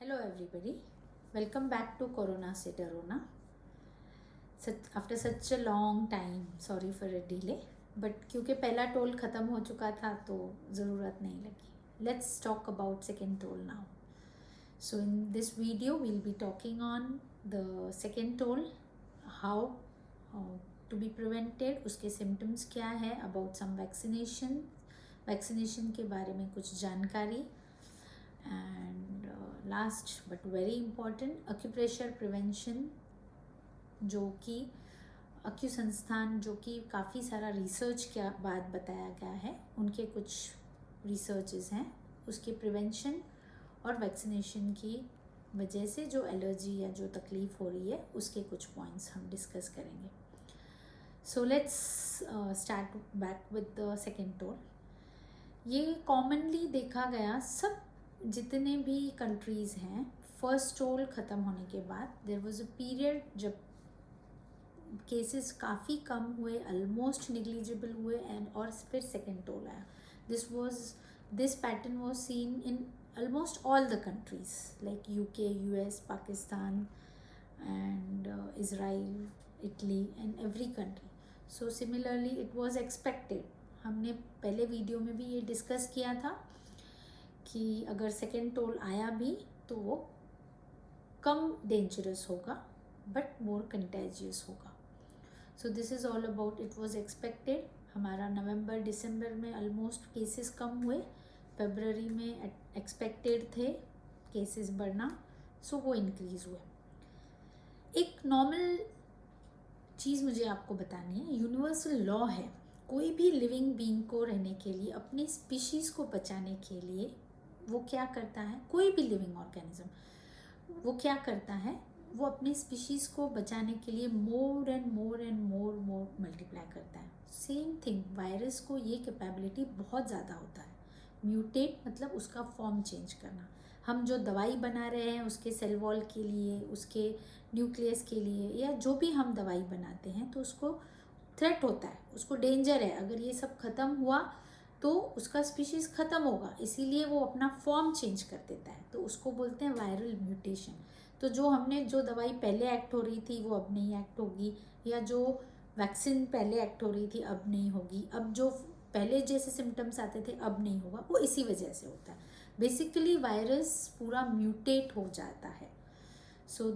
Hello everybody, welcome back to Corona Se Darona. After such a long time, sorry for a delay, but क्योंकि पहला toll ख़त्म हो चुका था तो ज़रूरत नहीं लगी. Let's talk about second toll now. So in this video we'll be talking on the second toll, how to be prevented, उसके symptoms क्या है, about some vaccination के बारे में कुछ जानकारी, and last but very important acupressure prevention, जो कि अक्यू संस्थान जो कि काफ़ी सारा रिसर्च के बाद बताया गया है, उनके कुछ रिसर्चेस हैं, उसके प्रिवेंशन और वैक्सीनेशन की वजह से जो एलर्जी या जो तकलीफ़ हो रही है उसके कुछ पॉइंट्स हम डिस्कस करेंगे. So let's start back with the second toll. ये कॉमनली देखा गया सब जितने भी कंट्रीज़ हैं, फर्स्ट टोल ख़त्म होने के बाद देयर वाज अ पीरियड जब केसेस काफ़ी कम हुए, ऑलमोस्ट निग्लिजिबल हुए, एंड और फिर सेकेंड टोल आया. This pattern was seen in almost all the countries like UK, US, Pakistan and Israel, Italy and every country. So similarly it was expected. हमने पहले video में भी ये डिस्कस किया था कि अगर सेकेंड टोल आया भी तो वो कम डेंजरस होगा बट मोर कंटेजियस होगा. सो this is all about it was expected. हमारा नवंबर दिसंबर में ऑलमोस्ट केसेस कम हुए, फरवरी में एक्सपेक्टेड थे केसेस बढ़ना, सो वो इंक्रीज़ हुए. एक नॉर्मल चीज़ मुझे आपको बतानी है, यूनिवर्सल लॉ है, कोई भी लिविंग बीइंग को रहने के लिए, अपने स्पीशीज़ को बचाने के लिए वो क्या करता है, कोई भी लिविंग ऑर्गेनिज्म वो क्या करता है, वो अपने स्पीशीज़ को बचाने के लिए मोर एंड मोर मल्टीप्लाई करता है. सेम थिंग वायरस को ये कैपेबिलिटी बहुत ज़्यादा होता है. म्यूटेट मतलब उसका फॉर्म चेंज करना. हम जो दवाई बना रहे हैं उसके सेल वॉल के लिए, उसके न्यूक्लियस के लिए, या जो भी हम दवाई बनाते हैं तो उसको थ्रेट होता है, उसको डेंजर है. अगर ये सब ख़त्म हुआ तो उसका स्पीशीज़ ख़त्म होगा, इसीलिए वो अपना फॉर्म चेंज कर देता है. तो उसको बोलते हैं वायरल म्यूटेशन. तो जो दवाई पहले एक्ट हो रही थी वो अब नहीं एक्ट होगी, या जो वैक्सीन पहले एक्ट हो रही थी अब नहीं होगी, अब जो पहले जैसे सिम्टम्स आते थे अब नहीं होगा, वो इसी वजह से होता है. बेसिकली वायरस पूरा म्यूटेट हो जाता है. सो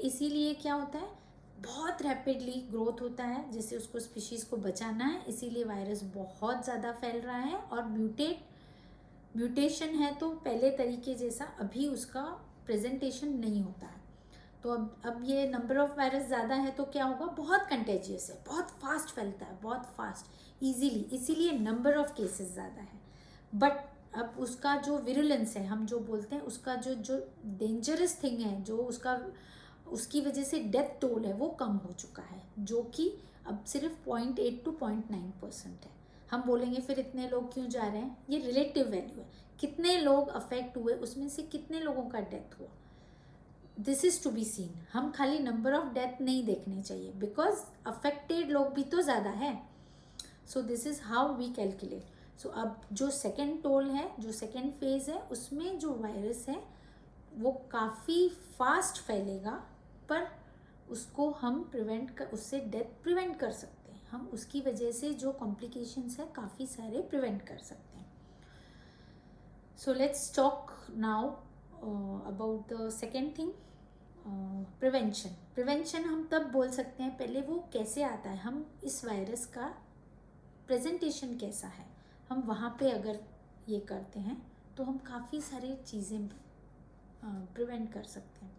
इसीलिए क्या होता है, बहुत रैपिडली ग्रोथ होता है, जैसे उसको स्पीशीज़ को बचाना है, इसीलिए वायरस बहुत ज़्यादा फैल रहा है. और म्यूटेशन है तो पहले तरीके जैसा अभी उसका प्रेजेंटेशन नहीं होता है. तो अब ये नंबर ऑफ वायरस ज़्यादा है तो क्या होगा, बहुत कंटेजियस है, बहुत फास्ट फैलता है, बहुत फास्ट ईजीली, इसीलिए नंबर ऑफ केसेस ज़्यादा है. बट अब उसका जो विरुलेंस है, हम जो बोलते हैं, उसका जो डेंजरस थिंग है, जो उसकी वजह से डेथ टोल है वो कम हो चुका है, जो कि अब सिर्फ 0.8 to 0.9% है. हम बोलेंगे फिर इतने लोग क्यों जा रहे हैं, ये रिलेटिव वैल्यू है, कितने लोग अफेक्ट हुए, उसमें से कितने लोगों का डेथ हुआ, this is to be seen. हम खाली नंबर ऑफ डेथ नहीं देखने चाहिए, बिकॉज अफेक्टेड लोग भी तो ज़्यादा है. So this is how we calculate. So अब जो सेकेंड टोल है, जो सेकेंड फेज है, उसमें जो वायरस है वो काफ़ी फास्ट फैलेगा, पर उसको हम उससे डेथ प्रिवेंट कर सकते हैं. हम उसकी वजह से जो कॉम्प्लिकेशंस है काफ़ी सारे प्रिवेंट कर सकते हैं. So let's talk now about the second thing, prevention हम तब बोल सकते हैं, पहले वो कैसे आता है, हम इस वायरस का प्रेजेंटेशन कैसा है, हम वहाँ पे अगर ये करते हैं तो हम काफ़ी सारी चीज़ें प्रिवेंट कर सकते हैं.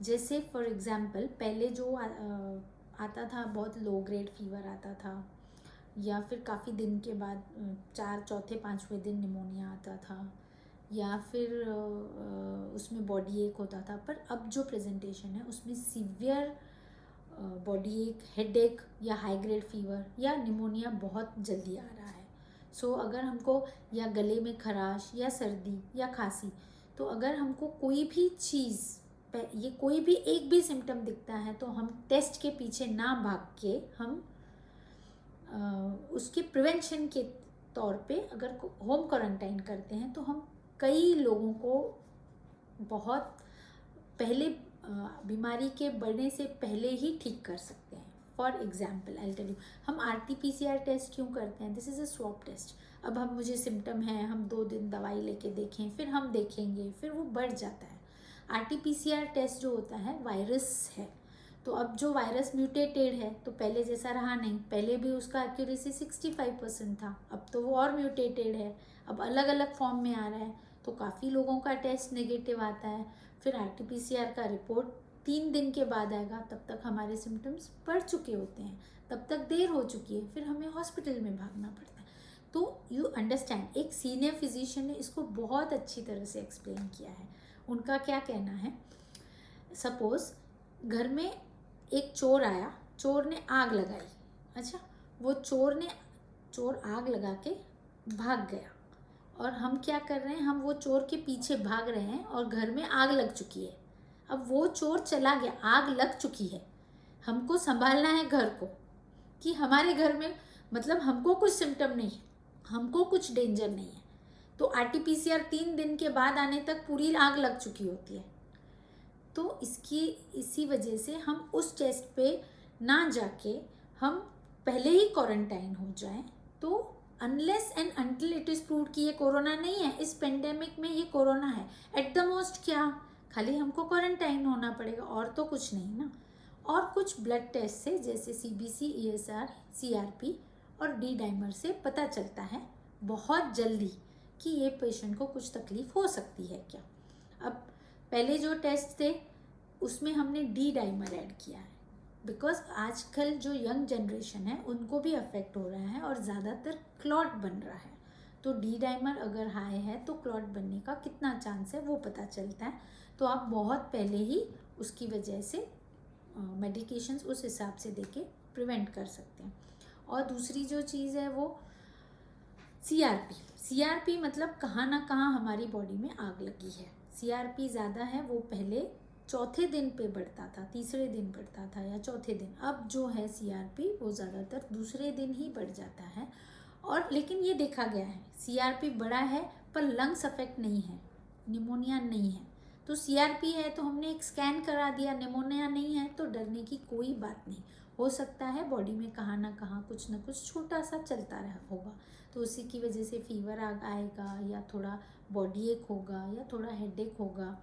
जैसे फॉर एग्ज़ाम्पल पहले जो आता था, बहुत लो ग्रेड फीवर आता था, या फिर काफ़ी दिन के बाद चौथे पाँचवें दिन निमोनिया आता था, या फिर उसमें बॉडी एक होता था. पर अब जो प्रेजेंटेशन है उसमें सीवियर बॉडी एक, हेड एक, या हाई ग्रेड फीवर या निमोनिया बहुत जल्दी आ रहा है. सो अगर हमको, या गले में खराश या सर्दी या खांसी, तो अगर हमको कोई भी चीज़, ये कोई भी एक भी सिम्टम दिखता है तो हम टेस्ट के पीछे ना भाग के हम उसके प्रिवेंशन के तौर पे अगर होम क्वारंटाइन करते हैं तो हम कई लोगों को बहुत पहले बीमारी के बढ़ने से पहले ही ठीक कर सकते हैं। For example I tell you, हम RT-PCR टेस्ट क्यों करते हैं? This is a swab test. अब हम मुझे सिम्टम है, हम 2 दिन दवाई लेके देखें, फिर हम देखेंगे, फिर वो बढ़ जाता है। RT-PCR टेस्ट जो होता है वायरस है, तो अब जो वायरस म्यूटेटेड है तो पहले जैसा रहा नहीं। पहले भी उसका एक्यूरेसी 65% था, अब तो वो और म्यूटेटेड है, अब अलग अलग फॉर्म में आ रहा है, तो काफ़ी लोगों का टेस्ट नेगेटिव आता है। फिर RT-PCR का रिपोर्ट 3 दिन के बाद आएगा, तब तक हमारे सिम्टम्स बढ़ चुके होते हैं, तब तक देर हो चुकी है, फिर हमें हॉस्पिटल में भागना पड़ता है। तो यू अंडरस्टैंड, एक सीनियर फिजिशियन ने इसको बहुत अच्छी तरह से एक्सप्लेन किया है। उनका क्या कहना है, सपोज घर में एक चोर आया, चोर ने आग लगाई। अच्छा, वो चोर आग लगा के भाग गया, और हम क्या कर रहे हैं, हम वो चोर के पीछे भाग रहे हैं और घर में आग लग चुकी है। अब वो चोर चला गया, आग लग चुकी है, हमको संभालना है घर को, कि हमारे घर में मतलब हमको कुछ सिम्टम नहीं है, हमको कुछ डेंजर नहीं है। तो RT-PCR 3 दिन के बाद आने तक पूरी आग लग चुकी होती है। तो इसी वजह से हम उस टेस्ट पे ना जाके हम पहले ही क्वारंटाइन हो जाएं। तो unless and until it is proved कि ये कोरोना नहीं है, इस पेंडेमिक में ये कोरोना है, एट द मोस्ट क्या खाली हमको क्वारंटाइन होना पड़ेगा, और तो कुछ नहीं ना। और कुछ ब्लड टेस्ट से जैसे CBC, ESR, CRP और D डाइमर से पता चलता है बहुत जल्दी कि ये पेशेंट को कुछ तकलीफ हो सकती है क्या। अब पहले जो टेस्ट थे उसमें हमने D डाइमर ऐड किया है, बिकॉज आजकल जो यंग जनरेशन है उनको भी अफेक्ट हो रहा है और ज़्यादातर क्लॉट बन रहा है। तो D डाइमर अगर हाई है तो क्लॉट बनने का कितना चांस है वो पता चलता है। तो आप बहुत पहले ही उसकी वजह से मेडिकेशंस उस हिसाब से देके प्रिवेंट कर सकते हैं। और दूसरी जो चीज़ है वो CRP मतलब कहाँ ना कहाँ हमारी बॉडी में आग लगी है। CRP ज़्यादा है, वो पहले चौथे दिन पे बढ़ता था, तीसरे दिन बढ़ता था या चौथे दिन। अब जो है CRP वो ज़्यादातर दूसरे दिन ही बढ़ जाता है। और लेकिन ये देखा गया है CRP बढ़ा है पर लंग्स अफेक्ट नहीं है, निमोनिया नहीं है। तो CRP है तो हमने एक स्कैन करा दिया, निमोनिया नहीं है तो डरने की कोई बात नहीं। हो सकता है बॉडी में कहाँ ना कहाँ कुछ ना कुछ छोटा सा चलता रहा होगा, तो उसी की वजह से फीवर आएगा, या थोड़ा बॉडी एक होगा, या थोड़ा हेडेक होगा,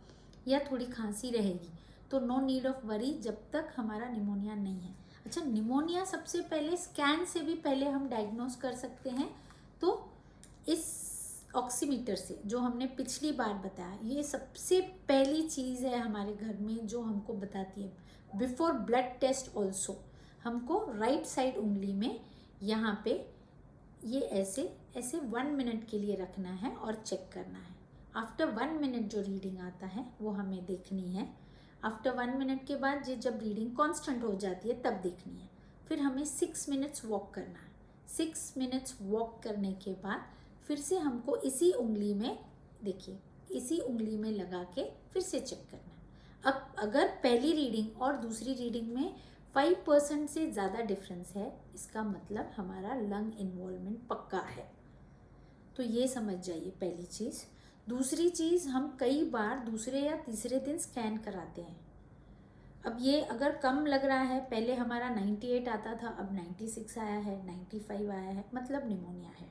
या थोड़ी खांसी रहेगी। तो नो नीड ऑफ वरी जब तक हमारा निमोनिया नहीं है। अच्छा, निमोनिया सबसे पहले स्कैन से भी पहले हम डायग्नोस कर सकते हैं। तो इस ऑक्सीमीटर से जो हमने पिछली बार बताया, ये सबसे पहली चीज़ है हमारे घर में जो हमको बताती है बिफोर ब्लड टेस्ट ऑल्सो। हमको राइट साइड उंगली में यहाँ पे ये ऐसे 1 मिनट के लिए रखना है और चेक करना है। आफ्टर 1 मिनट जो रीडिंग आता है वो हमें देखनी है। आफ्टर 1 मिनट के बाद जब रीडिंग कांस्टेंट हो जाती है तब देखनी है। फिर हमें 6 मिनट्स वॉक करना है। 6 मिनट्स वॉक करने के बाद फिर से हमको इसी उंगली में, देखिए इसी उंगली में लगा के फिर से चेक करना है। अब अगर पहली रीडिंग और दूसरी रीडिंग में 5% से ज़्यादा डिफरेंस है, इसका मतलब हमारा लंग इन्वॉल्वमेंट पक्का है। तो ये समझ जाइए पहली चीज़। दूसरी चीज़, हम कई बार दूसरे या तीसरे दिन स्कैन कराते हैं। अब ये अगर कम लग रहा है, पहले हमारा 98 आता था, अब 96 आया है, 95 आया है, मतलब निमोनिया है।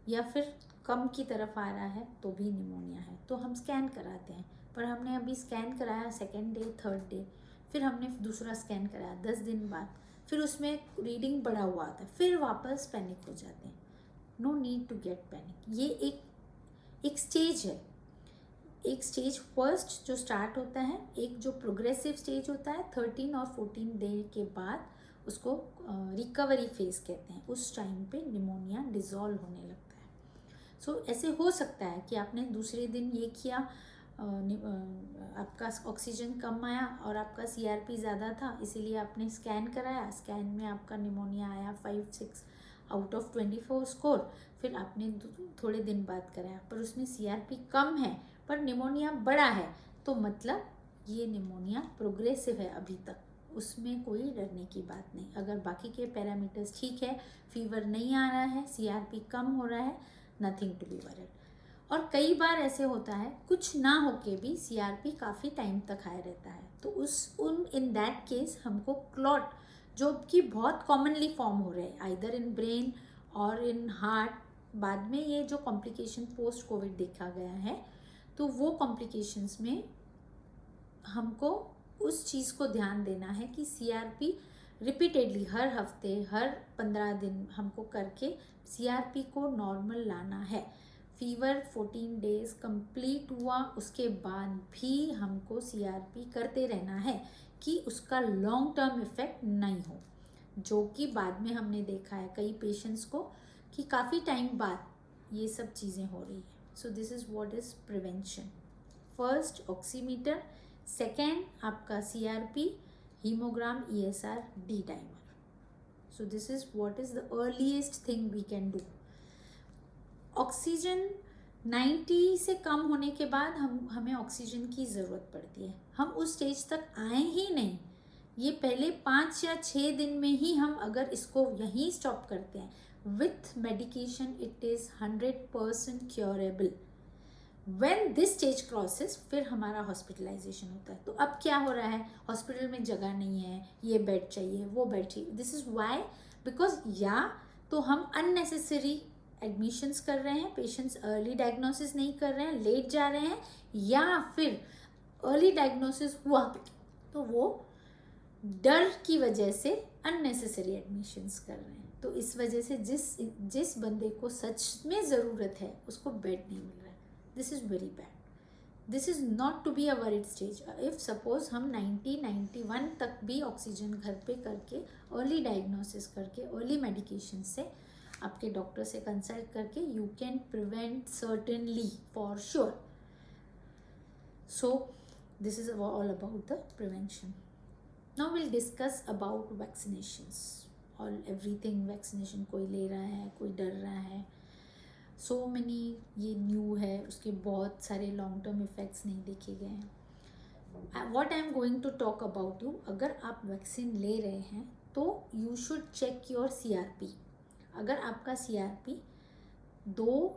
या फिर कम की तरफ आ रहा है तो भी निमोनिया है, तो हम स्कैन कराते हैं। पर हमने अभी स्कैन कराया 2nd डे 3rd डे, फिर हमने दूसरा स्कैन कराया 10 दिन बाद, फिर उसमें रीडिंग बढ़ा हुआ आता है, फिर वापस पैनिक हो जाते हैं। No need to get panic. ये एक स्टेज है। एक स्टेज फर्स्ट जो स्टार्ट होता है, एक जो प्रोग्रेसिव स्टेज होता है 13 और 14 डे के बाद, उसको रिकवरी फेज कहते हैं। उस टाइम पे निमोनिया डिज़ोल्व होने लगता है। सो ऐसे हो सकता है कि आपने दूसरे दिन ये किया, आपका ऑक्सीजन कम आया और आपका CRP ज़्यादा था, इसीलिए आपने स्कैन कराया, स्कैन में आपका निमोनिया आया 5-6 आउट ऑफ 24 स्कोर। फिर आपने थोड़े दिन बाद कराया पर उसमें CRP कम है पर निमोनिया बड़ा है, तो मतलब ये निमोनिया प्रोग्रेसिव है अभी तक, उसमें कोई डरने की बात नहीं। अगर बाकी के पैरामीटर्स ठीक है, फीवर नहीं आ रहा है, CRP कम हो रहा है, नथिंग टू बी वरीड। और कई बार ऐसे होता है कुछ ना होके भी CRP काफ़ी टाइम तक हाई रहता है, तो इन दैट केस हमको क्लॉट जो कि बहुत कॉमनली फॉर्म हो रहे हैं आइदर इन ब्रेन और इन हार्ट, बाद में ये जो कॉम्प्लिकेशन पोस्ट कोविड देखा गया है, तो वो कॉम्प्लिकेशंस में हमको उस चीज़ को ध्यान देना है कि CRP रिपीटेडली हर हफ्ते हर 15 दिन हमको करके CRP को नॉर्मल लाना है। फीवर 14 डेज कंप्लीट हुआ उसके बाद भी हमको CRP करते रहना है कि उसका लॉन्ग टर्म इफेक्ट नहीं हो, जो कि बाद में हमने देखा है कई पेशेंट्स को कि काफ़ी टाइम बाद ये सब चीज़ें हो रही है। So this is what is prevention. First oximeter, second आपका CRP, hemogram, ESR, D-dimer. So this is what is the earliest thing we can do. Oxygen 90 से कम होने के बाद हमें ऑक्सीजन की ज़रूरत पड़ती है। हम उस स्टेज तक आए ही नहीं, ये पहले 5 या 6 दिन में ही हम अगर इसको यहीं स्टॉप करते हैं with medication it is 100% curable. When this stage crosses, फिर हमारा हॉस्पिटलाइजेशन होता है। तो अब क्या हो रहा है, हॉस्पिटल में जगह नहीं है, ये बेड चाहिए, वो बेड चाहिए। दिस इज़ वाई, बिकॉज या तो हम अननेसेसरी एडमिशन्स कर रहे हैं, पेशेंट्स अर्ली डायग्नोसिस नहीं कर रहे हैं, लेट जा रहे हैं, या फिर अर्ली डायग्नोसिस हुआ तो वो डर की वजह से अननेसेसरी एडमिशन्स कर रहे हैं। तो इस वजह से जिस बंदे को सच में ज़रूरत है उसको बेड नहीं मिल रहा है। This is very bad, this is not to be a worried stage. If suppose हम 90-91 तक भी ऑक्सीजन घर पे करके अर्ली डायग्नोसिस करके अर्ली मेडिकेशन से आपके डॉक्टर से कंसल्ट करके you can prevent certainly for sure. So this is all about the prevention. Now will discuss about vaccinations और एवरीथिंग। वैक्सीनेशन कोई ले रहा है, कोई डर रहा है, सो मैनी ये न्यू है, उसके बहुत सारे लॉन्ग टर्म इफ़ेक्ट्स नहीं देखे गए हैं। What I am going to talk about you, अगर आप वैक्सीन ले रहे हैं तो you should check your CRP। अगर आपका CRP 2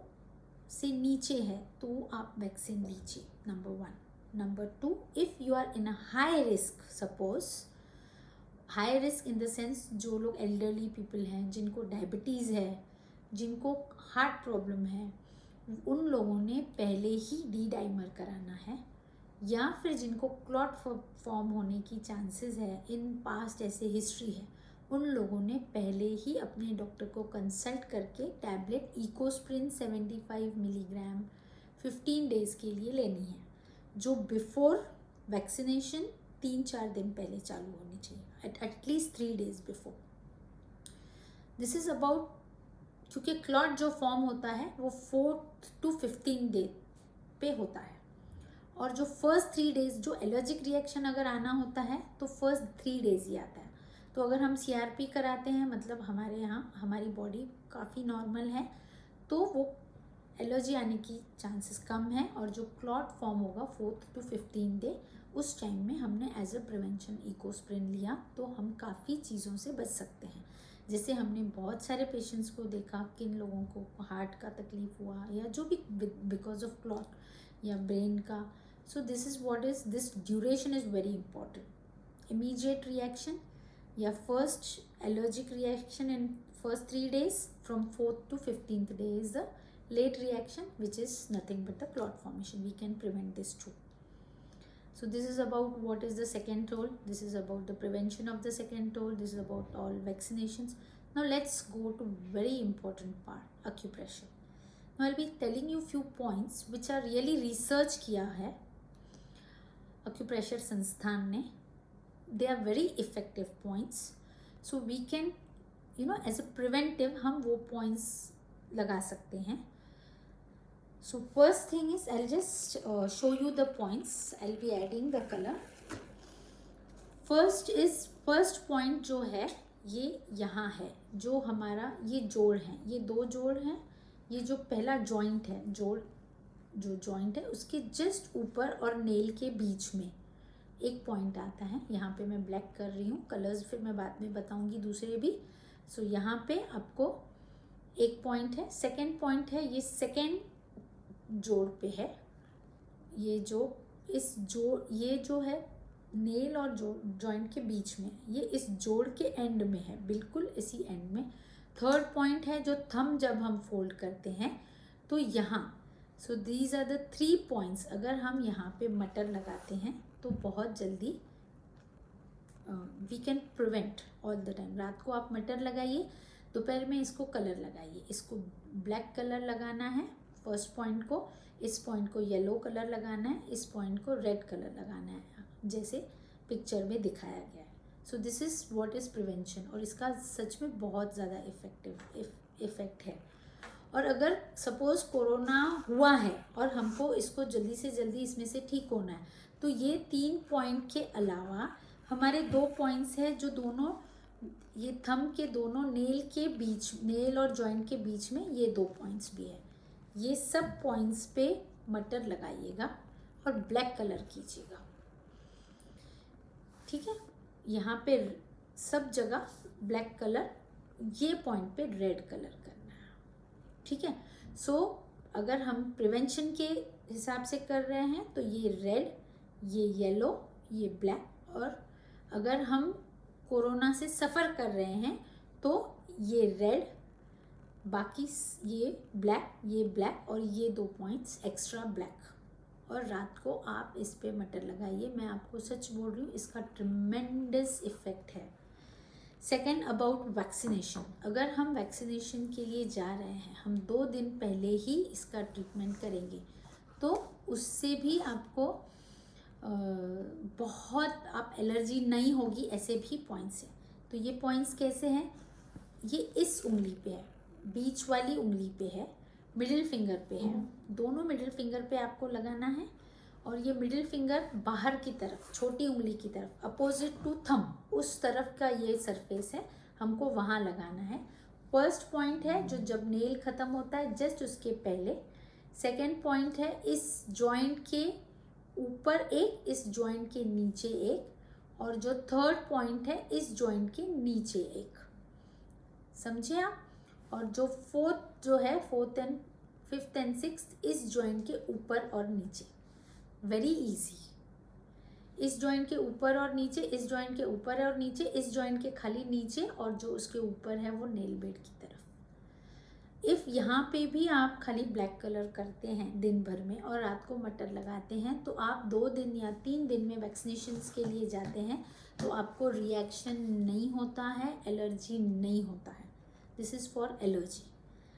से नीचे है तो आप वैक्सीन लीजिए, number 1। Number 2, if you are in a high risk, suppose high risk in the sense जो लोग एल्डरली पीपल हैं, जिनको डायबिटीज़ है, जिनको हार्ट प्रॉब्लम है, उन लोगों ने पहले ही D-dimer कराना है, या फिर जिनको क्लॉट फॉर्म होने की चांसेस है, इन पास्ट ऐसे हिस्ट्री है, उन लोगों ने पहले ही अपने डॉक्टर को कंसल्ट करके टैबलेट इकोस्प्रिन 75 मिलीग्राम 15 डेज़ के लिए लेनी है, जो बिफोर वैक्सीनेशन 3-4 दिन पहले चालू होनी चाहिए, at least 3 days before. This is about, क्योंकि क्लॉट जो फॉर्म होता है वो 4 to 15 डे पे होता है, और जो फर्स्ट 3 days जो एलर्जिक रिएक्शन अगर आना होता है तो फर्स्ट 3 days ही आता है। तो अगर हम CRP कराते हैं मतलब हमारे यहाँ हमारी बॉडी काफ़ी नॉर्मल है, तो वो एलर्जी आने की चांसेस कम है, और जो क्लॉट फॉर्म होगा 4 to 15 डे, उस टाइम में हमने एज अ प्रिवेंशन इकोस्प्रिन लिया तो हम काफ़ी चीज़ों से बच सकते हैं। जैसे हमने बहुत सारे पेशेंट्स को देखा, किन लोगों को हार्ट का तकलीफ हुआ या जो भी बिकॉज ऑफ क्लॉट या ब्रेन का। So this is what is this duration is very important. Immediate reaction या first allergic reaction in first 3 days, from 4th to 15th day is the late reaction, which is nothing but the clot formation. We can prevent this too. So this is about what is the second role. This is about the prevention of the second role. This is about all vaccinations. Now let's go to very important part, acupressure. Now I'll be telling you few points which are really research किया है acupressure संस्थान ने. They are very effective points. So we can, as a preventive हम वो points लगा सकते हैं. So first thing is I'll just show you the points. I'll be adding the color. First point जो है ये यहाँ है, जो हमारा ये जोड़ है, ये 2 जोड़ हैं. ये जो पहला जॉइंट है, जो जॉइंट है उसके जस्ट ऊपर और नेल के बीच में एक पॉइंट आता है. यहाँ पे मैं ब्लैक कर रही हूँ, कलर्स फिर मैं बाद में बताऊँगी दूसरे भी. सो यहाँ पे आपको एक पॉइंट है. सेकेंड पॉइंट है, ये सेकेंड जोड़ पे है, ये जो है नेल और जॉइंट के बीच में, ये इस जोड़ के एंड में है, बिल्कुल इसी एंड में। थर्ड पॉइंट है जो थंब जब हम फोल्ड करते हैं तो यहाँ, so these are the 3 points. अगर हम यहाँ पे मटर लगाते हैं तो बहुत जल्दी we can prevent all the time. रात को आप मटर लगाइए, दोपहर में इसको कलर लगाइए। इसको ब्लैक कलर लगाना है फर्स्ट पॉइंट को, इस पॉइंट को येलो कलर लगाना है, इस पॉइंट को रेड कलर लगाना है, जैसे पिक्चर में दिखाया गया है। So this is what is prevention, और इसका सच में बहुत ज़्यादा इफ़ेक्ट है। और अगर सपोज़ कोरोना हुआ है और हमको इसको जल्दी से जल्दी इसमें से ठीक होना है, तो ये 3 पॉइंट के अलावा हमारे 2 पॉइंट्स हैं जो दोनों ये थंब के दोनों नेल और जॉइंट के बीच में ये 2 पॉइंट्स भी है। ये सब पॉइंट्स पे मटर लगाइएगा और ब्लैक कलर कीजिएगा, ठीक है। यहाँ पे सब जगह ब्लैक कलर, ये पॉइंट पे रेड कलर करना है, ठीक है। सो अगर हम प्रिवेंशन के हिसाब से कर रहे हैं तो ये रेड, ये येलो, ये ब्लैक, और अगर हम कोरोना से सफ़र कर रहे हैं तो ये रेड, बाकी ये ब्लैक और ये 2 पॉइंट्स एक्स्ट्रा ब्लैक। और रात को आप इस पे मटर लगाइए, मैं आपको सच बोल रही हूँ, इसका ट्रिमेंडस इफ़ेक्ट है। Second, about vaccination. अगर हम वैक्सीनेशन के लिए जा रहे हैं, हम 2 दिन पहले ही इसका ट्रीटमेंट करेंगे, तो उससे भी आपको बहुत आप एलर्जी नहीं होगी। ऐसे भी पॉइंट्स हैं। तो ये पॉइंट्स कैसे हैं, ये इस उंगली पे है, बीच वाली उंगली पे है, मिडिल फिंगर पे है, दोनों मिडिल फिंगर पे आपको लगाना है। और ये मिडिल फिंगर बाहर की तरफ, छोटी उंगली की तरफ, अपोजिट टू थंब, उस तरफ का ये सरफेस है, हमको वहाँ लगाना है। फर्स्ट पॉइंट है जो जब नेल ख़त्म होता है जस्ट उसके पहले। सेकेंड पॉइंट है इस जॉइंट के ऊपर एक, इस जॉइंट के नीचे एक, और जो थर्ड पॉइंट है इस जॉइंट के नीचे एक, समझे आप। और जो फोर्थ है, fourth and fifth and sixth, इस जॉइंट के ऊपर और नीचे। Very easy. इस जॉइंट के ऊपर और नीचे, इस जॉइंट के ऊपर और नीचे, इस जॉइंट के खाली नीचे, और जो उसके ऊपर है वो नेल बेड की तरफ। इफ़ यहाँ पे भी आप खाली ब्लैक कलर करते हैं दिन भर में और रात को मटर लगाते हैं, तो आप 2 दिन या 3 दिन में वैक्सीनेशंस के लिए जाते हैं तो आपको रिएक्शन नहीं होता है, एलर्जी नहीं होता है। This is for allergy.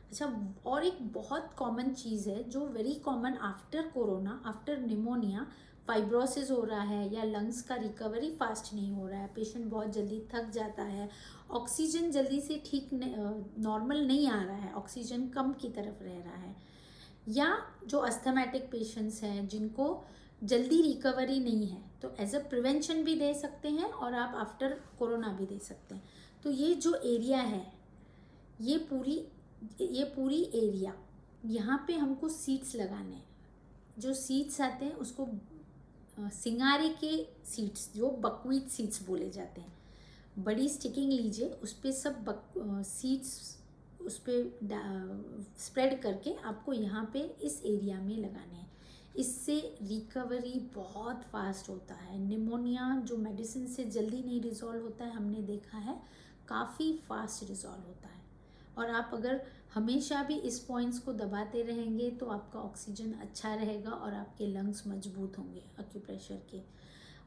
अच्छा, और एक बहुत कॉमन चीज़ है जो very common after corona, after pneumonia, fibrosis हो रहा है या लंग्स का रिकवरी फास्ट नहीं हो रहा है, पेशेंट बहुत जल्दी थक जाता है, ऑक्सीजन जल्दी से ठीक नॉर्मल नहीं आ रहा है, ऑक्सीजन कम की तरफ रह रहा है, या जो अस्थमेटिक पेशेंट्स हैं जिनको जल्दी रिकवरी नहीं है, तो एज अ प्रिवेंशन भी दे सकते हैं और आप आफ्टर कोरोना भी दे सकते हैं। तो ये जो एरिया है, ये पूरी एरिया, यहाँ पे हमको सीड्स लगाने हैं। जो सीड्स आते हैं उसको सिंगारे के सीड्स, जो बकवीट सीड्स बोले जाते हैं, बड़ी स्टिकिंग लीजिए, उस पर सब सीड्स उस पर स्प्रेड करके आपको यहाँ पे इस एरिया में लगाने हैं। इससे रिकवरी बहुत फास्ट होता है। निमोनिया जो मेडिसिन से जल्दी नहीं रिजॉल्व होता है, हमने देखा है काफ़ी फास्ट रिजॉल्व होता है। और आप अगर हमेशा भी इस पॉइंट्स को दबाते रहेंगे तो आपका ऑक्सीजन अच्छा रहेगा और आपके लंग्स मजबूत होंगे एक्यूप्रेशर के।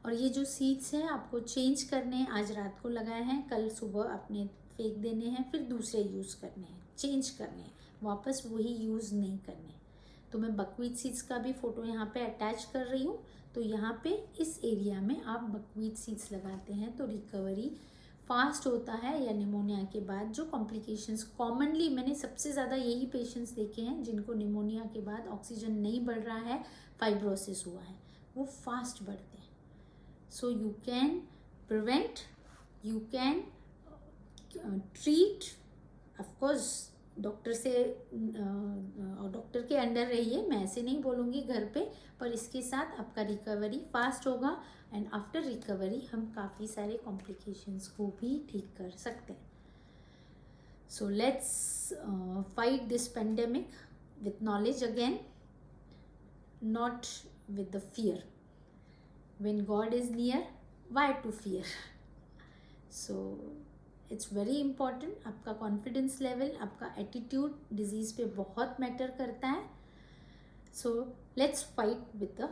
और ये जो सीड्स हैं आपको चेंज करने हैं, आज रात को लगाए हैं, कल सुबह अपने फेंक देने हैं, फिर दूसरे यूज़ करने हैं, चेंज करने हैं, वापस वही यूज़ नहीं करने। तो मैं बकवीट सीड्स का भी फ़ोटो यहाँ पे अटैच कर रही हूँ। तो यहाँ पे इस एरिया में आप बकवीट सीड्स लगाते हैं तो रिकवरी फास्ट होता है। या निमोनिया के बाद जो कॉम्प्लिकेशंस कॉमनली मैंने सबसे ज़्यादा यही पेशेंट्स देखे हैं जिनको निमोनिया के बाद ऑक्सीजन नहीं बढ़ रहा है, फाइब्रोसिस हुआ है, वो फास्ट बढ़ते हैं। So you can prevent, you can treat, of course doctor से डॉक्टर के अंडर रहिए, मैं ऐसे नहीं बोलूँगी घर पे, पर इसके साथ आपका रिकवरी फास्ट होगा एंड आफ्टर रिकवरी हम काफ़ी सारे कॉम्प्लिकेशंस को भी ठीक कर सकते हैं। So let's fight this pandemic with knowledge again, not with the fear. When God is near, why to fear? So it's very important. आपका confidence level, आपका attitude disease पे बहुत matter करता है. So let's fight with the